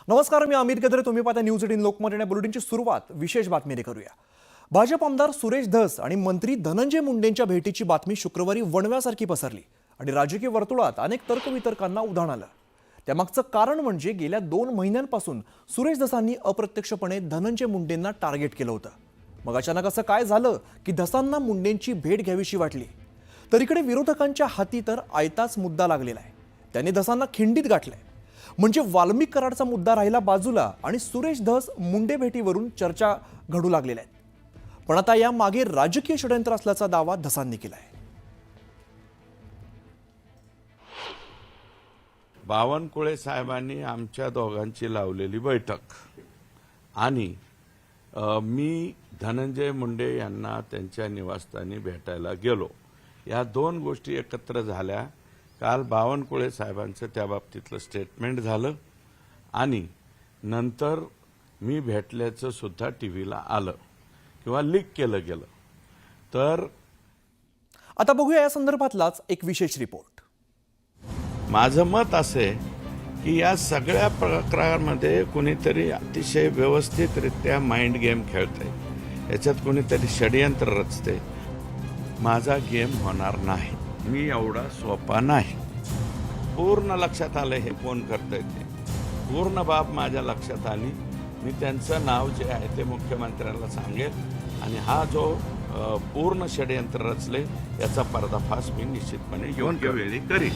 नमस्कार, मी अमित गद्रे. तुम्ही पाहता न्यूज 18 लोकमत या बुलेटिनची सुरुवात विशेष बातमीने करूया. भाजप आमदार सुरेश धस आणि मंत्री धनंजय मुंडेंच्या भेटीची बातमी शुक्रवारी वणव्यासारखी पसरली आणि राजकीय वर्तुळात अनेक तर्कवितर्कांना उधाण आलं. त्यामागचं कारण म्हणजे गेल्या 2 महिन्यांपासून सुरेश धसांनी अप्रत्यक्षपणे धनंजय मुंडेंना टार्गेट केलं होतं. मग अचानक असं काय झालं की धसांना मुंडेंची भेट घ्यावीशी वाटली? तर इकडे विरोधकांच्या हाती तर आयताच मुद्दा लागलेला आहे. त्यांनी धसांना खिंडीत गाठलंय. म्हणजे वाल्मिक कराडचा मुद्दा राहिला बाजूला आणि सुरेश धस मुंडे भेटीवरून चर्चा घडू लागलेल्या आहेत. पण आता या मागे राजकीय षडयंत्र असल्याचा दावा धसांनी केलाय. बावनकुळे साहेबांनी आमच्या दोघांची लावलेली बैठक आणि मी धनंजय मुंडे यांना त्यांच्या निवासस्थानी भेटायला गेलो. या 2 गोष्टी एकत्र झाल्या. काल बावनकुळे साहेबांचं त्या बाबतीतलं स्टेटमेंट झालं आणि नंतर मी भेटल्याचं सुद्धा टीव्हीला आलं किंवा लीक केलं गेलं. तर आता बघूया या संदर्भातलाच एक विशेष रिपोर्ट. माझं मत असे की या सगळ्या प्रकारामध्ये कोणीतरी अतिशय व्यवस्थितरित्या माइंड गेम खेळते, याच्यात कोणीतरी षडयंत्र रचते. माझा गेम होणार नाही. मी एवढा सोपा नाही. पूर्ण लक्षात आलं हे कोण करतंय ते. पूर्ण बाब माझ्या लक्षात आली. मी त्यांचं नाव जे आहे ते मुख्यमंत्र्यांना सांगेल आणि हा जो पूर्ण षडयंत्र रचले याचा पर्दाफाश मी निश्चितपणे योग्य वेळी करीन.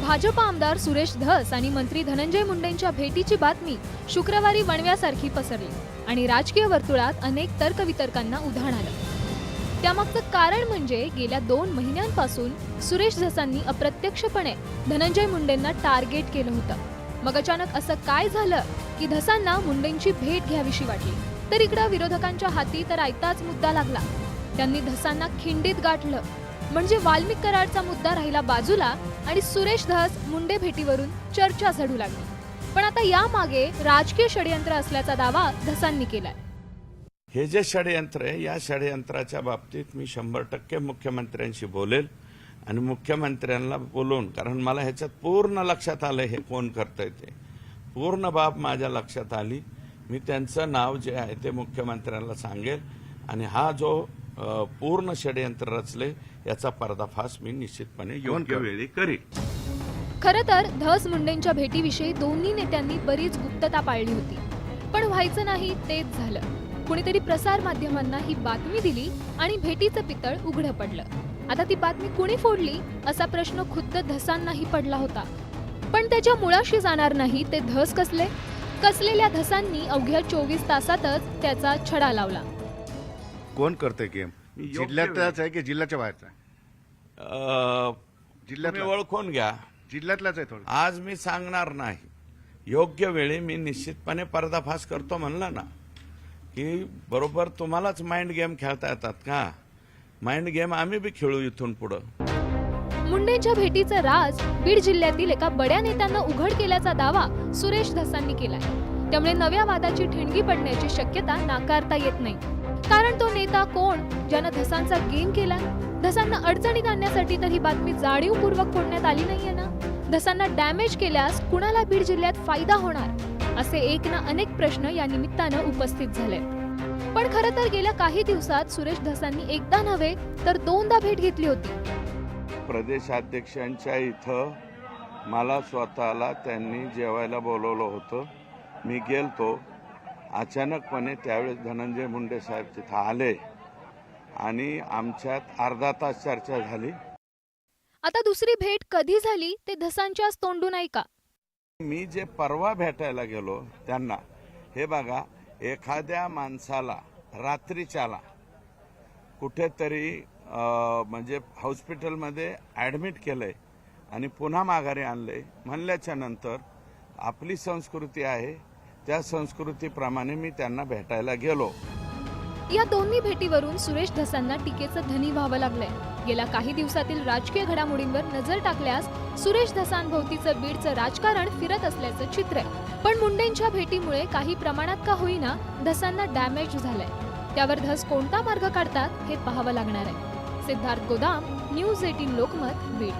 भाजप आमदार सुरेश धस आणि मंत्री धनंजय मुंडेंच्या भेटीची बातमी शुक्रवारी वणव्यासारखी पसरली आणि राजकीय वर्तुळात अनेक तर्कवितर्कांना उधाण आलं. त्यामागचं कारण म्हणजे गेल्या 2 महिन्यांपासून सुरेश धसांनी अप्रत्यक्षपणे धनंजय मुंडेंना टार्गेट केलं होतं. मग अचानक असं काय झालं की धसांना मुंडेंची भेट घ्यावीशी वाटली? तर इकडं विरोधकांच्या हाती तर आयताच मुद्दा लागला. त्यांनी धसांना खिंडीत गाठलं. म्हणजे वाल्मिक कराडचा मुद्दा राहिला बाजूला आणि सुरेश धस मुंडे भेटीवरून चर्चा झडू लागली. पण आता या मागे राजकीय षडयंत्र असल्याचा दावा धसांनी केलाय. हे जे षडयंत्र आहे या षडयंत्राच्या बाबतीत मी 100% मुख्यमंत्र्यांशी बोलेल आणि मुख्यमंत्र्यांना बोलून, कारण मला ह्याच्यात पूर्ण लक्षात आलं हे कोण करतंय ते. पूर्ण बाब माझ्या लक्षात आली. मी त्यांचं नाव जे आहे ते मुख्यमंत्र्यांना सांगेल आणि हा जो पूर्ण षडयंत्र रचले याचा पर्दाफाश मी निश्चितपणे योग्य वेळी करीन. खरं तर धस मुंडेंच्या भेटीविषयी दोन्ही नेत्यांनी बरीच गुप्तता पाळली होती. पण व्हायचं नाही तेच झालं. कुणीतरी प्रसार माध्यमांना ही बातमी दिली आणि भेटीचं पितळ उघडं पडलं. आता ती बातमी कुणी फोडली असा प्रश्न खुद्द धसांनाही पडला होता. पण त्याच्या मुळाशी जाणार नाही ते धस कसलेल्या धसांनी अवघ्या 24 तासातच त्याचा छडा लावला. कोण करते गेम? जिल्ह्यातलाच आहे की जिल्ह्याच्या बाहेरचा आहे? तुम्ही ओळखून घ्या. जिल्ह्यातलाच आहे थोडं. आज मी सांगणार नाही. योग्य वेळी मी निश्चितपणे पर्दाफाश करतो म्हणलं ना की बरोबर तुम्हालाच माइंड गेम खेळता येतात का? माइंड गेम आम्ही बी खेळू इथून पुढं. मुंडेंच्या भेटीचं राज बीड जिल्ह्यातील एका बड्या नेत्यांना उघड केल्याचा दावा सुरेश धसांनी केलाय. त्यामुळे नव्या वादाची ठिणगी पडण्याची शक्यता नाकारता येत नाही. कारण तो नेता कोण ज्यानं धसांचा गेम केला? धसांना अडचणीत आणण्यासाठी तर ही बातमी जाणीवपूर्वक फोडण्यात आली नाहीये ना. धसांना डॅमेज केल्यास कुणाला बीड जिल्ह्यात फायदा होणार असे एक ना अनेक प्रश्न या निमित्तानं उपस्थित झाले. पण खरं तर गेल्या काही दिवसात सुरेश धसांनी एकदा नव्हे तर 2दा भेट घेतली होती. प्रदेशाध्यक्षांच्या इथं मला स्वतःला त्यांनी जेवायला बोलवलं होतं. मी गेलतो. अचानकपणे त्यावेळेस धनंजय मुंडे साहेब तिथं आले आणि आमच्यात अर्धा तास चर्चा झाली. आता दुसरी भेट कधी झाली ते धसांच्याच तोंडून ऐका. मी जे परवा भेटायला गेलो त्यांना, हे बघा, एखाद्या माणसाला रात्रीच्याला कुठेतरी म्हणजे हॉस्पिटलमध्ये ॲडमिट केलंय आणि पुन्हा माघारी आणलंय म्हणल्याच्या नंतर आपली संस्कृती आहे त्या संस्कृतीप्रमाणे मी त्यांना भेटायला गेलो. या दोन्ही भेटीवरून सुरेश धसांना टीकेचं धनी व्हावं लागलंय. गेल्या काही दिवसातील राजकीय घडामोडींवर नजर टाकल्यास सुरेश धसांभोवतीचं बीडचं राजकारण फिरत असल्याचं चित्र आहे. पण मुंडेंच्या भेटीमुळे काही प्रमाणात का होईना धसांना डॅमेज झालंय. त्यावर धस कोणता मार्ग काढतात हे पाहावं लागणार आहे. सिद्धार्थ गोदाम, न्यूज 18 लोकमत, बीड.